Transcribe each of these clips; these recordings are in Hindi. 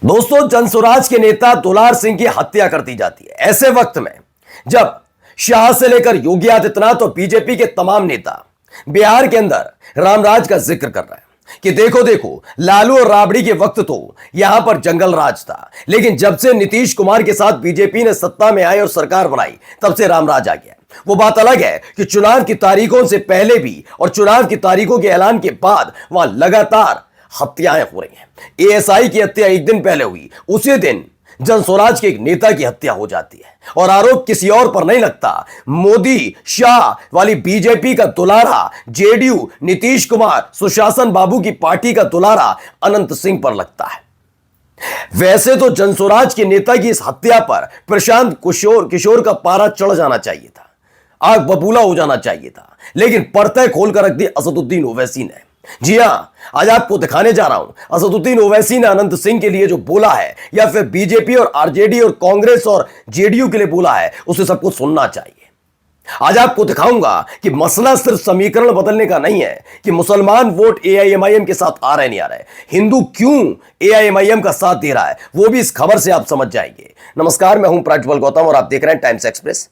दोस्तों, जनसुराज के नेता दुलार सिंह की हत्या कर दी जाती है ऐसे वक्त में जब शाह से लेकर योगी आदित्यनाथ और बीजेपी के तमाम नेता बिहार के अंदर रामराज का जिक्र कर रहे हैं कि देखो देखो, लालू और राबड़ी के वक्त तो यहां पर जंगल राज था, लेकिन जब से नीतीश कुमार के साथ बीजेपी ने सत्ता में आई और सरकार बनाई तब से रामराज आ गया। वो बात अलग है कि चुनाव की तारीखों से पहले भी और चुनाव की तारीखों के ऐलान के बाद वहां लगातार हत्याएं हो रही हैं। एएसआई की हत्या एक दिन पहले हुई, उसी दिन जनस्वराज के एक नेता की हत्या हो जाती है और आरोप किसी और पर नहीं लगता, मोदी शाह वाली बीजेपी का दुलारा, जेडीयू नीतीश कुमार सुशासन बाबू की पार्टी का दुलारा अनंत सिंह पर लगता है। वैसे तो जनस्वराज के नेता की इस हत्या पर प्रशांत किशोर का पारा चढ़ जाना चाहिए था, आग बबूला हो जाना चाहिए था, लेकिन पर्दे खोलकर रख दी असदुद्दीन ओवैसी ने। जी हां, आज आपको दिखाने जा रहा हूं असदुद्दीन ओवैसी ने अनंत सिंह के लिए जो बोला है या फिर बीजेपी और आरजेडी और कांग्रेस और जेडीयू के लिए बोला है, उसे सबको सुनना चाहिए। आज आपको दिखाऊंगा कि मसला सिर्फ समीकरण बदलने का नहीं है कि मुसलमान वोट एआईएमआईएम के साथ आ रहे नहीं आ रहे, हिंदू क्यों एआईएमआईएम का साथ दे रहा है, वो भी इस खबर से आप समझ जाएंगे। नमस्कार, मैं हूं प्रज्वल गौतम और आप देख रहे हैं टाइम्स एक्सप्रेस।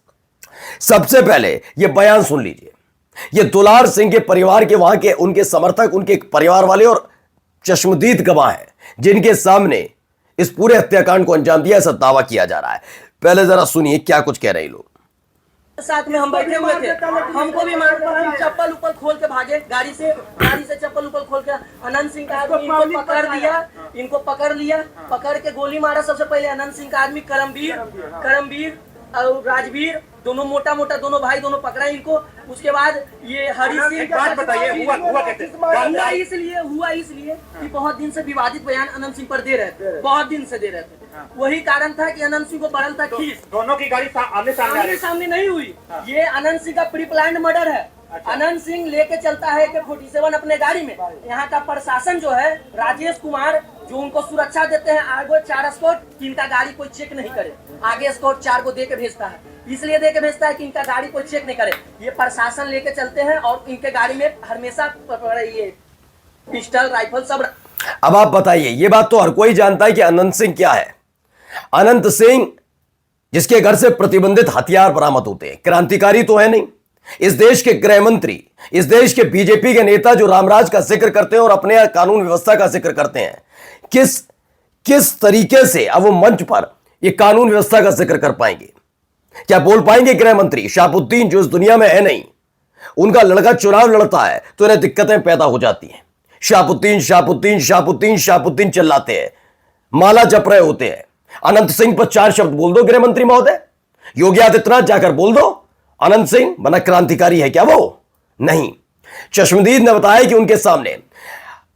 सबसे पहले यह बयान सुन लीजिए। ये दुलार सिंह के परिवार के वहां के उनके समर्थक, उनके परिवार वाले और चश्मदीद गवाह हैं जिनके सामने इस पूरे हत्याकांड को अंजाम दिया, ऐसा दावा किया जा रहा है। पहले जरा सुनिए क्या कुछ कह रहे हैं लोग। साथ में हम बैठे हुए थे, हमको भी मार चप्पल ऊपर खोल के भागे, गाड़ी से चप्पल ऊपर खोल के अनंत सिंह का आदमी इनको पकड़ लिया, पकड़ के गोली मारा। सबसे पहले अनंत सिंह का आदमी करमवीर और राजवीर, दोनों मोटा दोनों भाई, दोनों पकड़ा इनको। उसके बाद ये हरी सिंह, हुआ इसलिए कि बहुत दिन से विवादित बयान अनंत सिंह पर दे रहे थे, बहुत दिन से दे रहे थे। वही कारण था कि अनंत सिंह को बढ़ल था खींच। दोनों की गाड़ी आमने सामने नहीं हुई। ये अनंत सिंह का प्री प्लान्ड मर्डर है। अनंत सिंह लेके चलता है AK-47 अपने गाड़ी में। यहाँ का प्रशासन जो है, राजेश कुमार जो उनको सुरक्षा देते हैं, आगे 4 स्कॉट, इनका गाड़ी कोई चेक नहीं करे, आगे स्कॉट 4 को दे के भेजता है। इसलिए दे के भेजता है कि इनका गाड़ी कोई चेक नहीं करे। ये प्रशासन लेके चलते हैं और इनके गाड़ी में हमेशा ये पिस्टल राइफल सब। अब आप बताइए, ये बात तो हर कोई जानता है कि अनंत सिंह क्या है। अनंत सिंह जिसके घर से प्रतिबंधित हथियार बरामद होते हैं, क्रांतिकारी तो है नहीं। इस देश के गृह मंत्री, इस देश के बीजेपी के नेता जो रामराज का जिक्र करते हैं और अपने कानून व्यवस्था का जिक्र करते हैं, किस तरीके से अब वो मंच पर ये कानून व्यवस्था का जिक्र कर पाएंगे? क्या बोल पाएंगे गृह मंत्री? शाहबुद्दीन जो इस दुनिया में है नहीं, उनका लड़का चुनाव लड़ता है तो इन्हें दिक्कतें पैदा हो जाती हैं। शाहबुद्दीन चिल्लाते हैं, माला जप रहे होते हैं। अनंत सिंह पर 4 शब्द बोल दो गृह मंत्री महोदय, योगी आदित्यनाथ जाकर बोल दो, अनंत सिंह बना क्रांतिकारी है क्या वो? नहीं। चश्मदीद ने बताया कि उनके सामने,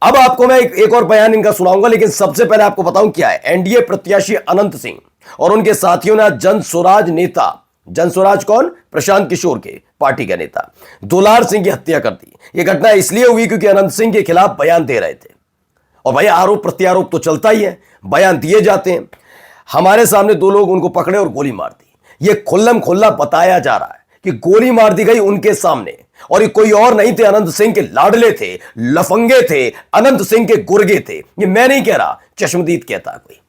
अब आपको मैं एक और बयान इनका सुनाऊंगा, लेकिन सबसे पहले आपको बताऊं क्या है। एनडीए प्रत्याशी अनंत सिंह और उनके साथियों ने जनस्वराज नेता, जनस्वराज कौन? प्रशांत किशोर के पार्टी का नेता दुलार सिंह की हत्या कर दी। यह घटना इसलिए हुई क्योंकि अनंत सिंह के खिलाफ बयान दे रहे थे। और भाई, आरोप प्रत्यारोप तो चलता ही है, बयान दिए जाते हैं। हमारे सामने 2 लोग उनको पकड़े और गोली मार दी। यह खुल्लम खुल्ला बताया जा रहा है कि गोली मार दी गई उनके सामने, और ये कोई और नहीं थे, अनंत सिंह के लाडले थे, लफंगे थे, अनंत सिंह के गुर्गे थे। ये मैं नहीं कह रहा, चश्मदीद कहता कोई।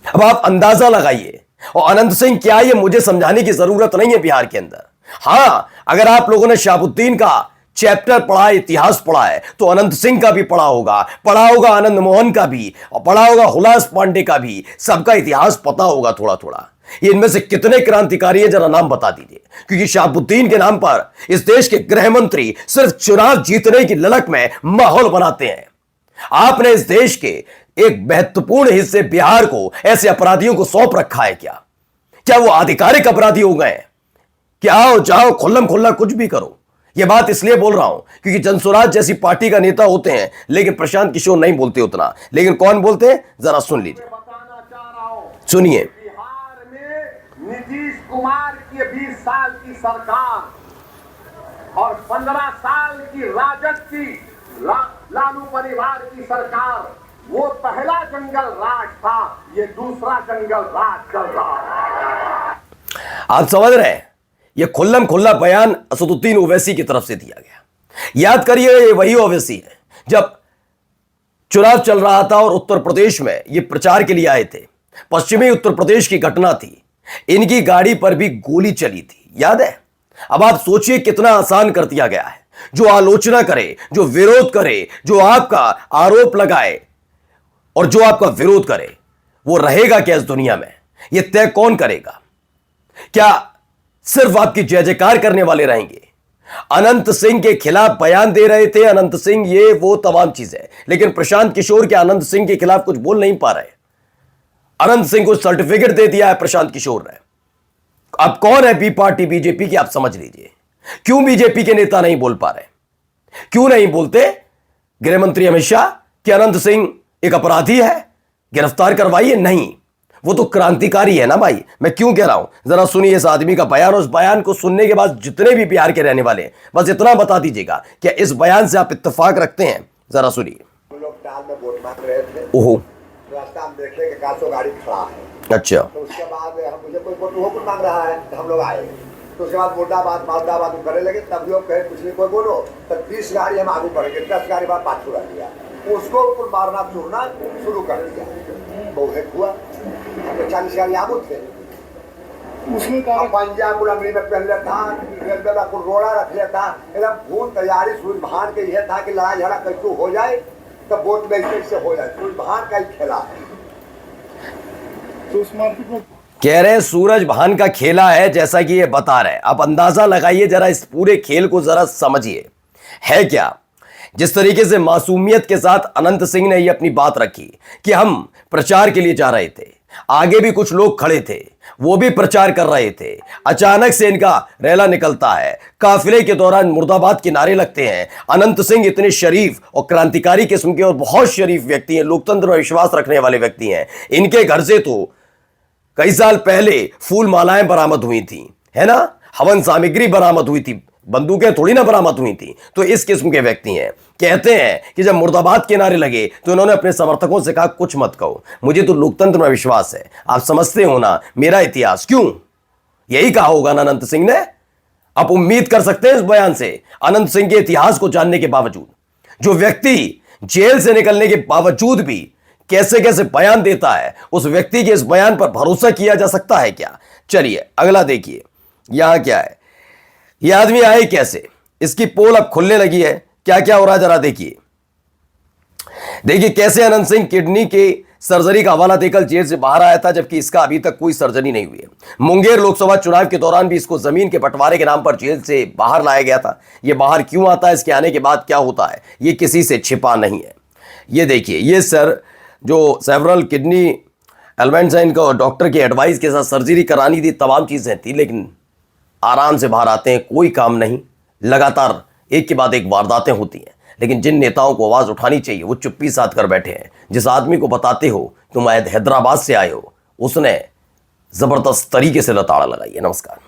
अब आप अंदाजा लगाइए। और अनंत सिंह क्या है, ये मुझे समझाने की जरूरत नहीं है बिहार के अंदर। हां, अगर आप लोगों ने शाहबुद्दीन का चैप्टर पढ़ा है, इतिहास पढ़ा है, तो अनंत सिंह का भी पढ़ा होगा आनंद मोहन का भी, और पढ़ा होगा हुलास पांडे का भी। सबका इतिहास पता होगा थोड़ा थोड़ा। इनमें से कितने क्रांतिकारी हैं, जरा नाम बता दीजिए। क्योंकि शाहबुद्दीन के नाम पर इस देश के गृह मंत्री सिर्फ चुनाव जीतने की ललक में माहौल बनाते हैं। आपने इस देश के एक महत्वपूर्ण हिस्से बिहार को ऐसे अपराधियों को सौंप रखा है क्या वो आधिकारिक अपराधी हो गए कि आओ जाओ खुल्लम खुल्ला कुछ भी करो? यह बात इसलिए बोल रहा हूं क्योंकि जनस्वराज जैसी पार्टी का नेता होते हैं, लेकिन प्रशांत किशोर नहीं बोलते उतना। लेकिन कौन बोलते हैं, जरा सुन लीजिए, सुनिए। बिहार में नीतीश कुमार की 20 साल की सरकार और 15 साल की राजद की लालू परिवार की सरकार, वो पहला जंगल राज था, ये दूसरा जंगल राज चल रहा है। आप समझ रहे हैं? ये खुल्लम खुल्ला बयान असदुद्दीन ओवैसी की तरफ से दिया गया। याद करिए, ये वही ओवैसी है जब चुनाव चल रहा था और उत्तर प्रदेश में ये प्रचार के लिए आए थे। पश्चिमी उत्तर प्रदेश की घटना थी, इनकी गाड़ी पर भी गोली चली थी, याद है। अब आप सोचिए कितना आसान कर दिया गया है। जो आलोचना करे, जो विरोध करे, जो आपका आरोप लगाए और जो आपका विरोध करे, वो रहेगा क्या इस दुनिया में, ये तय कौन करेगा। क्या सिर्फ आपकी जय जयकार करने वाले रहेंगे। अनंत सिंह के खिलाफ बयान दे रहे थे, अनंत सिंह ये वो तमाम चीजें, लेकिन प्रशांत किशोर के अनंत सिंह के खिलाफ कुछ बोल नहीं पा रहे। अनंत सिंह को सर्टिफिकेट दे दिया है प्रशांत किशोर ने। अब कौन है बी पार्टी बीजेपी की, आप समझ लीजिए। क्यों बीजेपी के नेता नहीं बोल पा रहे, क्यों नहीं बोलते गृह मंत्री अमित शाह कि अनंत सिंह एक अपराधी है, गिरफ्तार करवाइए। नहीं, वो तो क्रांतिकारी है ना भाई। मैं क्यों कह रहा हूं, जरा सुनिए इस आदमी का बयान। उस बयान को सुनने के बाद जितने भी बिहार के रहने वाले हैं, बस इतना बता दीजिएगा क्या इस बयान से आप इत्तेफाक रखते हैं। जरा सुनिए। हम लोग टाल में वोट मांग रहे थे, ओहो, रास्ता हम देखे कि 400 गाड़ी खड़ा है। अच्छा, तो उसके बाद हम मुझे कोई वोट वो मांग रहा है, तो हम लोग आए। तो उसके बाद मुर्दाबाद मालदाबाद करने लगे। तब लोग कहे कुछ नहीं कोई बोलो, तब 20 गाड़ी हम आगे बढ़ गए, 10 गाड़ी बाद पाछू रख दिया। उसको कुल मारना चूरना शुरू कर दिया। बहुत हेट हुआ। 40 गाड़ी आबू थे, उसमें कहा पंजाब गुलामी में पहले था, रेलवे का कुल रोड़ा रख लिया था। एकदम भूल तैयारी सूर्य भान के यह था कि लड़ाई झगड़ा कैसे हो जाए, तब वोट में कैसे हो जाए। सूर्य भान का ही खेला है। तो उस मार्केट में कह रहे हैं सूरज भान का खेला है, जैसा कि ये बता रहे हैं। आप अंदाजा लगाइए जरा, इस पूरे खेल को जरा समझिए है क्या। जिस तरीके से मासूमियत के साथ अनंत सिंह ने ये अपनी बात रखी कि हम प्रचार के लिए जा रहे थे, आगे भी कुछ लोग खड़े थे, वो भी प्रचार कर रहे थे। अचानक से इनका रैला निकलता है, काफिले के दौरान मुर्दाबाद के नारे लगते हैं। अनंत सिंह इतने शरीफ और क्रांतिकारी किस्म के और बहुत शरीफ व्यक्ति हैं, लोकतंत्र में विश्वास रखने वाले व्यक्ति हैं। इनके घर से तो कई साल पहले फूल मालाएं बरामद हुई थी, है ना, हवन सामग्री बरामद हुई थी, बंदूकें थोड़ी ना बरामद हुई थी। तो इस किस्म के व्यक्ति हैं। कहते हैं कि जब मुर्दाबाद के नारे लगे तो इन्होंने अपने समर्थकों से कहा कुछ मत कहो, मुझे तो लोकतंत्र में विश्वास है, आप समझते हो ना मेरा इतिहास। क्यों, यही कहा होगा ना अनंत सिंह ने। आप उम्मीद कर सकते हैं इस बयान से अनंत सिंह के इतिहास को जानने के बावजूद, जो व्यक्ति जेल से निकलने के बावजूद भी कैसे कैसे बयान देता है, उस व्यक्ति के इस बयान पर भरोसा किया जा सकता है क्या। चलिए अगला देखिए, यहां क्या है, ये आदमी आए कैसे, इसकी पोल अब खुलने लगी है। क्या क्या हो रहा है जरा देखिए। देखिए कैसे अनंत सिंह किडनी के सर्जरी का हवाला देकर जेल से बाहर आया था, जबकि इसका अभी तक कोई सर्जरी नहीं हुई है। मुंगेर लोकसभा चुनाव के दौरान भी इसको जमीन के बंटवारे के नाम पर जेल से बाहर लाया गया था। ये बाहर क्यों आता है, इसके आने के बाद क्या होता है, ये किसी से छिपा नहीं है। ये देखिए, ये सर जो सेवरल किडनी एलिमेंट्स हैं, इनको डॉक्टर की एडवाइस के साथ सर्जरी करानी थी, तमाम चीजें थी, लेकिन आराम से बाहर आते हैं, कोई काम नहीं। लगातार एक के बाद एक वारदातें होती हैं, लेकिन जिन नेताओं को आवाज उठानी चाहिए वो चुप्पी साध कर बैठे हैं। जिस आदमी को बताते हो तुम हैदराबाद से आए हो, उसने जबरदस्त तरीके से लताड़ा लगाई है। नमस्कार।